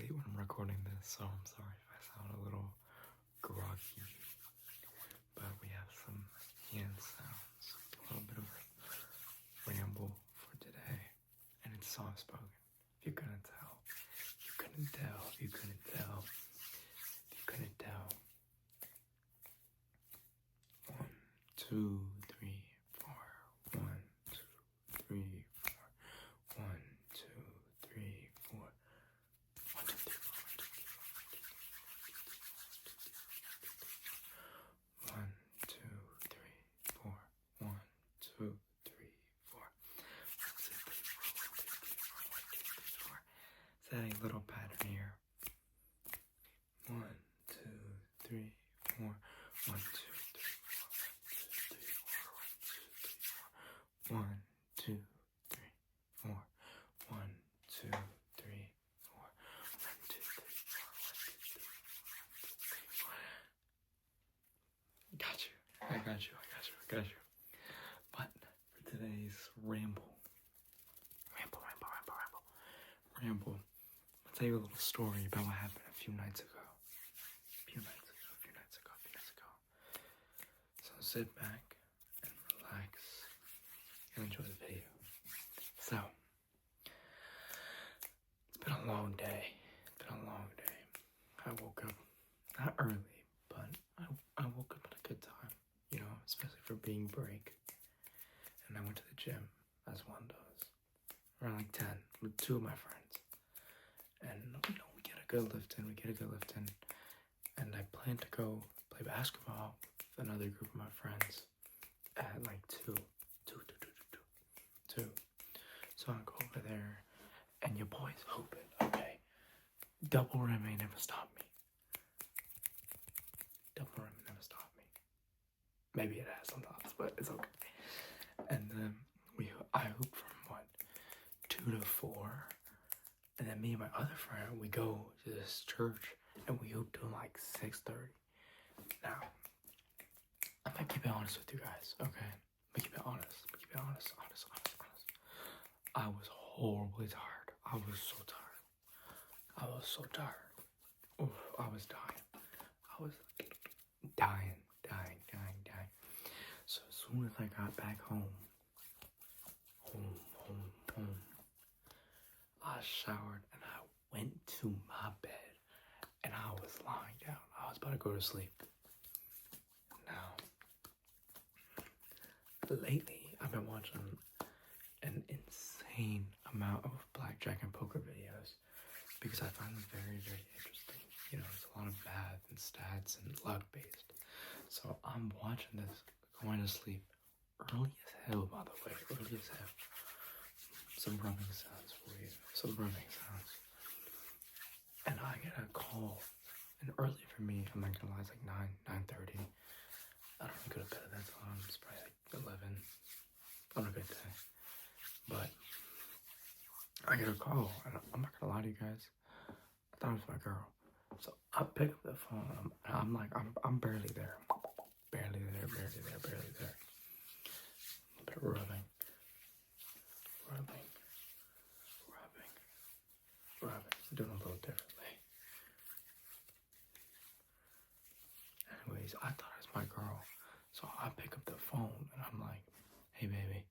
late when I'm recording this, so I'm sorry if I sound a little groggy. But we have some hand sounds, a little bit of a ramble for today, and it's soft spoken. If you couldn't tell, you couldn't tell, you couldn't tell, you couldn't tell. 1, 2, 3, 4. 1, 2, 3, 4. 1, 2, 3, 4. 1, 2, 3, 4. 1, 2, 3, 4. 1, 2, 3, 4. 1, 2, 3, 4. 1, 2, 3, 4. 1, 2, 3, 4. Setting a little pattern here. 1, 2, 3, 4. 1, 2, 3, 4. 1, 2, 3, 4. 1, 2, 3, 4. 1, 2, 3, 4. Got you. I got you. But for today's ramble, I'll tell you a little story about what happened a few nights ago. So sit back and relax and enjoy the video. So, it's been a long day. I woke up, not early, but I woke up at a good time, especially for being break. And I went to the gym, as one does, around like 10, with 2 of my friends. And, we get a good lift in, and I plan to go play basketball with another group of my friends at like 2. So I go over there, and your boy's hooping, okay? Double rim ain't never stopped me. Maybe it has sometimes, but it's okay. And then I hoop from 2 to 4. And then me and my other friend, we go to this church and we hoop till like 6:30. Now, I'm gonna keep it honest with you guys, okay? I'm gonna keep it honest. Honest. I was horribly tired. I was so tired. Oof, I was dying. Dying. So as soon as I got back home, I showered and I went to my bed and I was lying down. I was about to go to sleep. Now, lately I've been watching an insane amount of blackjack and poker videos because I find them very, very interesting. It's a lot of math and stats and luck based. So I'm watching this, going to sleep early as hell, by the way, Some rubbing sounds for you, And I get a call, and early for me, I'm not gonna lie, it's like 9:30. I don't really go to bed at that time, it's probably like 11 on a good day. But I get a call, and I'm not gonna lie to you guys, I thought it was my girl. So I pick up the phone, I'm barely there. But rubbing, doing a little differently. Anyways, I thought it was my girl, so I pick up the phone, and I'm like, hey baby,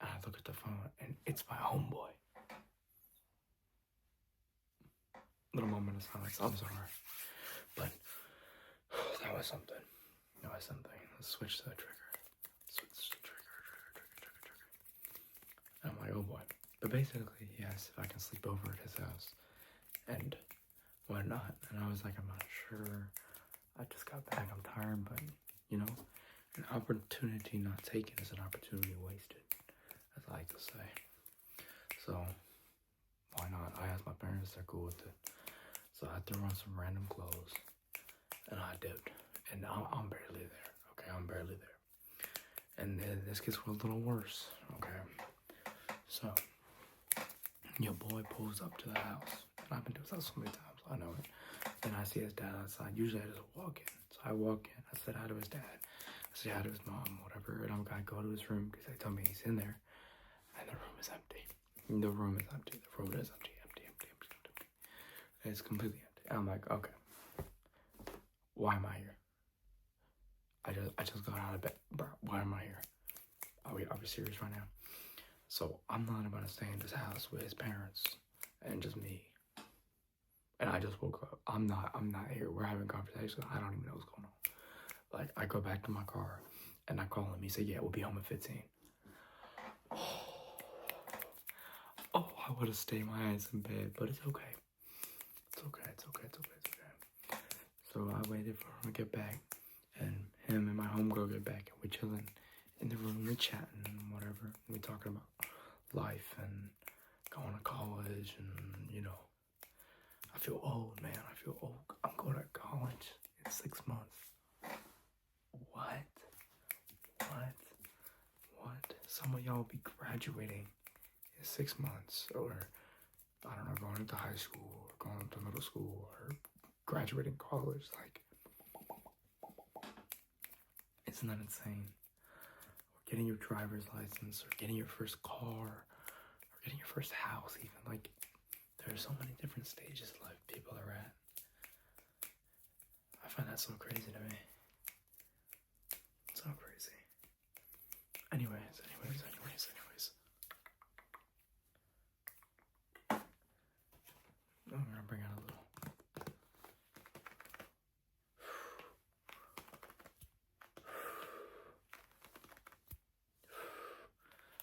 and I look at the phone, and it's my homeboy. Little moment of silence, I'm sorry, but that was something. Let's switch to the trigger. And I'm like, oh boy. But basically, he asked if I can sleep over at his house. And why not? And I was like, I'm not sure. I just got back. I'm tired, but, an opportunity not taken is an opportunity wasted, as I like to say. So, why not? I asked my parents, they're cool with it. So I threw on some random clothes, and I dipped. And I'm barely there, okay? And then this gets a little worse, okay? So, your boy pulls up to the house. And I've been to his house so many times, I know it. And I see his dad outside. Usually I just walk in. So I walk in, I said hi to his dad. I said hi to his mom, whatever. And I'm gonna go to his room because they tell me he's in there. And the room is empty. It's completely empty. And I'm like, okay, why am I here? I just got out of bed, bro. Why am I here? Are we serious right now? So I'm not gonna stay in this house with his parents and just me. And I just woke up. I'm not here. We're having conversation. I don't even know what's going on. Like, I go back to my car and I call him. He said, yeah, we'll be home at 15. Oh, I would have stayed my ass in bed, but it's okay. It's okay. So I waited for him to get back, and him and my homegirl get back, and we're chilling in the room, we're chatting and whatever. We're talking about life and going to college, and you know, I feel old, man. I feel old. I'm going to college in 6 months. What? Some of y'all will be graduating in 6 months, or I don't know, going into high school, or going into middle school, or graduating college. Like, isn't that insane? Or getting your driver's license, or getting your first car, or getting your first house, even. Like, there's so many different stages of life people are at. I find that so crazy to me. So crazy. Anyways. I'm gonna bring out a little.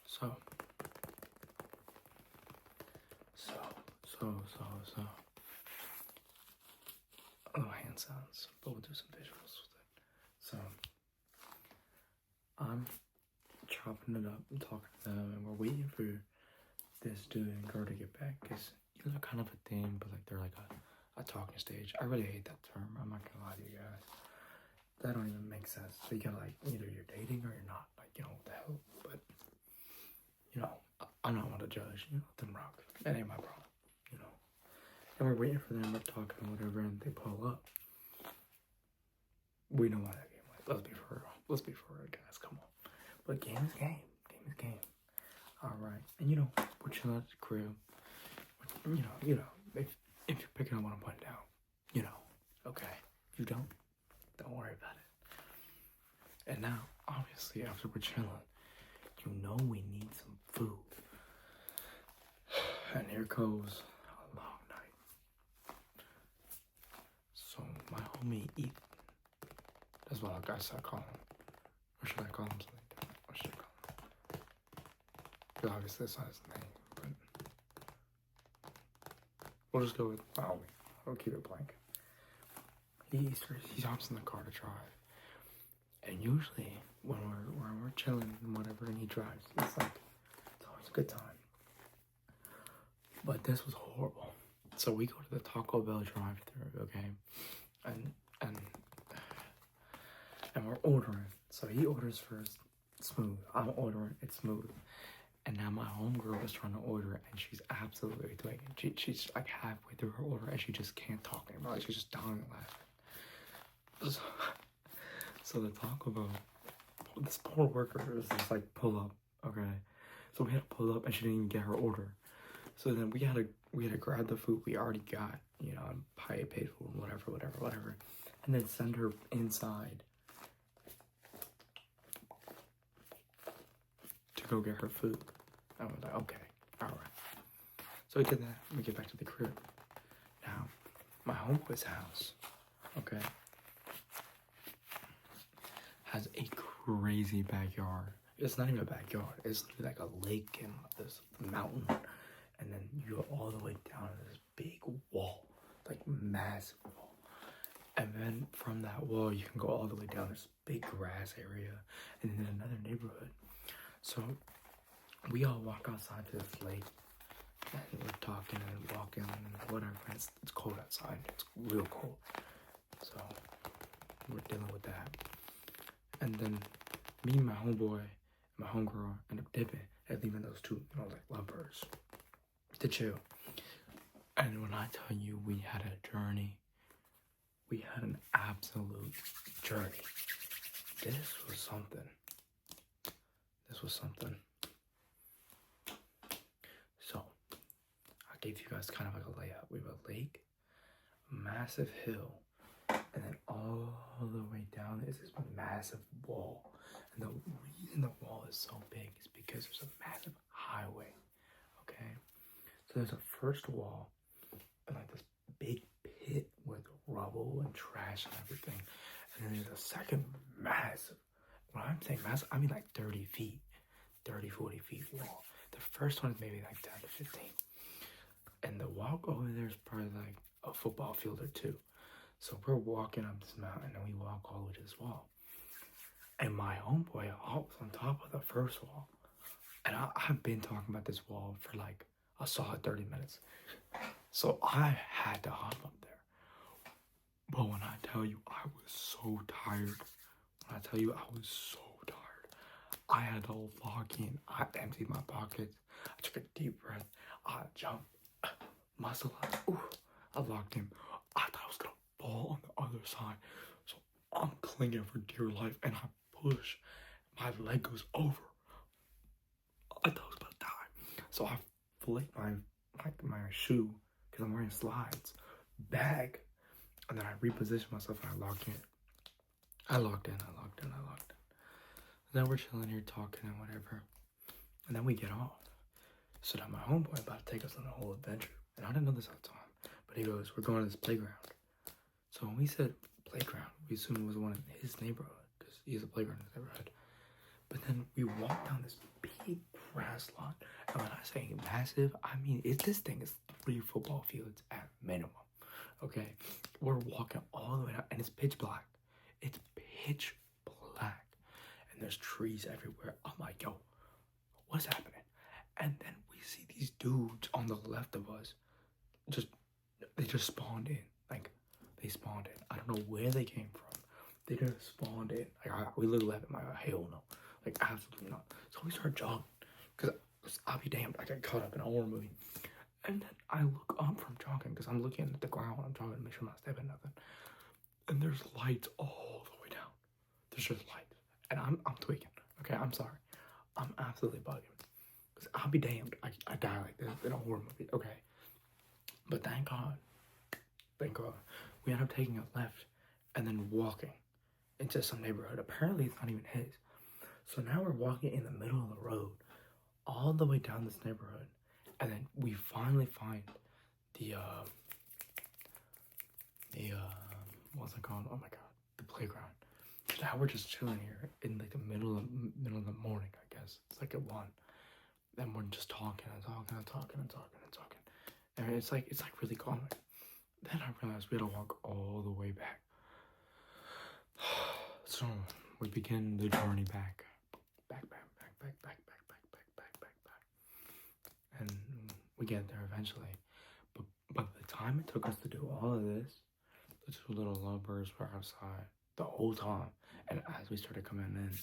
So. Oh, hand sounds, but we'll do some visuals with it. So, I'm chopping it up and talking to them, and we're waiting for this dude and girl to get back, because you know, kind of a thing, but like they're like a talking stage. I really hate that term. I'm not gonna lie to you guys. That don't even make sense. So you gotta, like, either you're dating or you're not. Like, you know, what the hell? But, you know, I'm not one to judge. You know, them rock. That ain't my problem. You know. And we're waiting for them, we're talking or whatever, and they pull up. We know how that game went. Let's be for real, guys. Come on. But game is game. Alright. And you know, we're chilling at the crib. You know, if you're picking up what I'm putting down, you know, okay. If you don't worry about it. And now, obviously, after we're chilling, you know we need some food. And here goes a long night. So my homie Ethan, that's what I guess I call him. Or should I call him something different? What should I call him? Because obviously that's not his name, but we'll just go with my homie. I'll keep it blank. He hops in the car to drive. And usually when we're chilling and whatever and he drives, it's always a good time. But this was horrible. So we go to the Taco Bell drive-thru, okay? And we're ordering. So he orders first, smooth. I'm ordering, it's smooth. And now my homegirl is trying to order it, and she's absolutely doing it. She's like halfway through her order, and she just can't talk anymore. Like, she's just dying laughing. So the Taco Bell, this poor worker is just like, pull up, okay? So we had to pull up, and she didn't even get her order. So then we had to grab the food we already got, you know, and paid for whatever, and then send her inside to go get her food. I was like, okay, all right. So we did that. We get back to the crib. Now, my homeboy's house, okay, has a crazy backyard. It's not even a backyard. It's like a lake and this mountain. And then you go all the way down to this big wall, like massive wall. And then from that wall, you can go all the way down this big grass area and then another neighborhood. So we all walk outside to this lake and we're talking and walking and whatever. It's cold outside. It's real cold. So we're dealing with that. And then me and my homeboy and my homegirl end up dipping and leaving those two, you know, like lovebirds to chill. And when I tell you we had a journey, we had an absolute journey. This was something. So I gave you guys kind of like a layout. We have a lake, massive hill, and then all the way down is this massive wall. And the reason the wall is so big is because there's a massive highway. Okay, so there's a first wall, and like this big pit with rubble and trash and everything, and then there's a second massive. When I'm saying massive, I mean like 30 feet, 30, 40 feet wall. The first one is maybe like 10 to 15. And the walk over there is probably like a football field or two. So we're walking up this mountain and we walk all the way to this wall. And my homeboy hops on top of the first wall. And I've been talking about this wall for like a solid 30 minutes. So I had to hop up there. But when I tell you I was so tired, when I tell you I was so tired, I had to log in. I emptied my pockets. I took a deep breath. I jumped. Muscle up. Ooh, I locked in. I thought I was gonna fall on the other side. So I'm clinging for dear life and I push. My leg goes over. I thought I was about to die. So I flick my shoe, because I'm wearing slides, back, and then I reposition myself and I lock in. I locked in. And then we're chilling here talking and whatever. And then we get off. So now my homeboy about to take us on a whole adventure. And I didn't know this at the time. But he goes, we're going to this playground. So when we said playground, we assumed it was one in his neighborhood, because he has a playground in his neighborhood. But then we walked down this big grass lot. And when I say massive, I mean, this thing is 3 football fields at minimum. Okay? We're walking all the way down, and it's pitch black. It's pitch black. And there's trees everywhere. I'm like, yo, what's happening? And then we see these dudes on the left of us. They just spawned in. Like, they spawned in. I don't know where they came from. They just spawned in. Like, we literally left. I'm like, hell no. Like, absolutely not. So we start jogging. Because I'll be damned, I got caught up in a horror movie. And then I look up from jogging, because I'm looking at the ground when I'm jogging to make sure I'm not stepping nothing. And there's lights all the way down. There's just lights. And I'm tweaking. Okay, I'm sorry. I'm absolutely bugging. Because I'll be damned, I die like this in a horror movie. Okay. But thank God, we ended up taking a left and then walking into some neighborhood. Apparently, it's not even his. So now we're walking in the middle of the road, all the way down this neighborhood, and then we finally find the what's it called? Oh my God, the playground. So now we're just chilling here in like the middle of the morning, I guess. It's like at 1. Then we're just talking. And it's like really calming. Then I realized we had to walk all the way back. So we begin the journey back. And we get there eventually. But the time it took us to do all of this, the 2 little lovebirds were outside the whole time. And as we started coming in,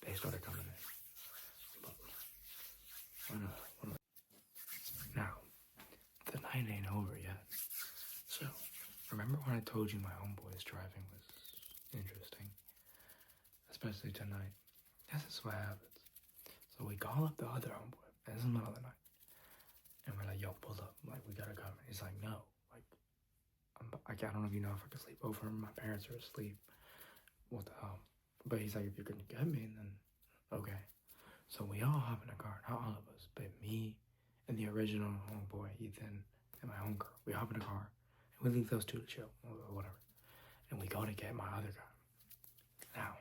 they started coming in. But now, the night ain't over yet. So, remember when I told you my homeboy's driving was interesting? Especially tonight. This is what happens. So we call up the other homeboy. And this is the middle of the night. And we're like, yo, pull up. Like, we gotta come. And he's like, no. Like, I don't know if you know if I can sleep over. My parents are asleep. What the hell? But he's like, if you're gonna get me, then okay. So we all hop in a car. Not all of us, but me and the original homeboy, Ethan, and my homegirl. We hop in a car. And we leave those 2 to chill. Or whatever. And we go to get my other guy. Now,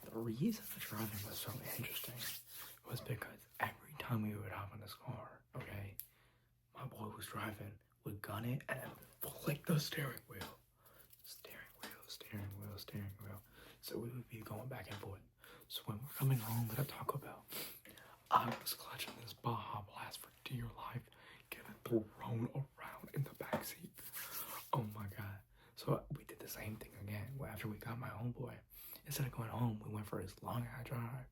the reason the driving was so interesting was because every time we would hop in this car, okay, my boy was driving, would gun it, and flick the steering wheel. So we would be going back and forth. So when we're coming home to Taco Bell, I was clutching this Baja Blast for dear life, getting thrown around in the backseat. Oh my God. So we did the same thing again. After we got my homeboy, instead of going home, we went for this long ass drive,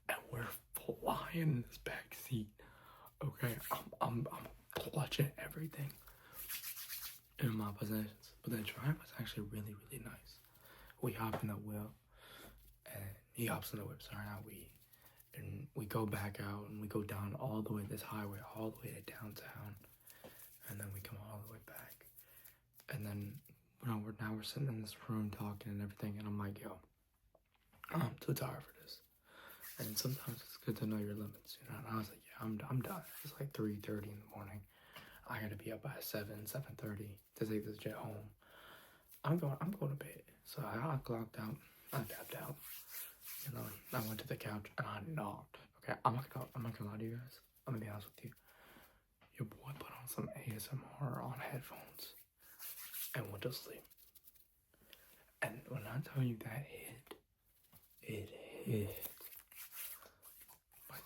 and we're flying in this back seat. Okay, I'm clutching everything in my possessions. But the drive was actually really, really nice. We hop in the wheel, and he hops in the whip. Sorry, not we. And we go back out, and we go down all the way this highway, all the way to downtown, and then we come all the way back. And then, we're sitting in this room talking and everything, and I'm like, yo, I'm too tired for this. And sometimes it's good to know your limits, you know. And I was like, yeah, I'm done. It's like 3:30 in the morning. I gotta be up by 7:30 to take this jet home. I'm going to bed. So I clocked out. I tapped out. You know, I went to the couch and I knocked. Okay, I'm not gonna lie to you guys. I'm gonna be honest with you. Your boy put on some ASMR on headphones and went to sleep. And when I tell you that it hit. Like,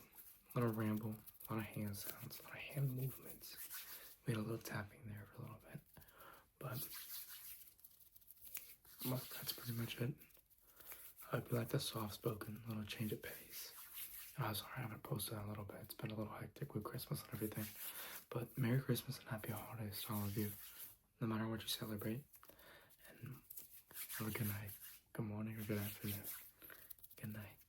little ramble, a lot of hand sounds, a lot of hand movements. Made a little tapping there for a little bit. But well, that's pretty much it. I hope you like the soft-spoken little change of pace. And I'm sorry I haven't posted in a little bit. It's been a little hectic with Christmas and everything. But Merry Christmas and Happy Holidays to all of you, no matter what you celebrate. And have a good night, good morning, or good afternoon. Good night.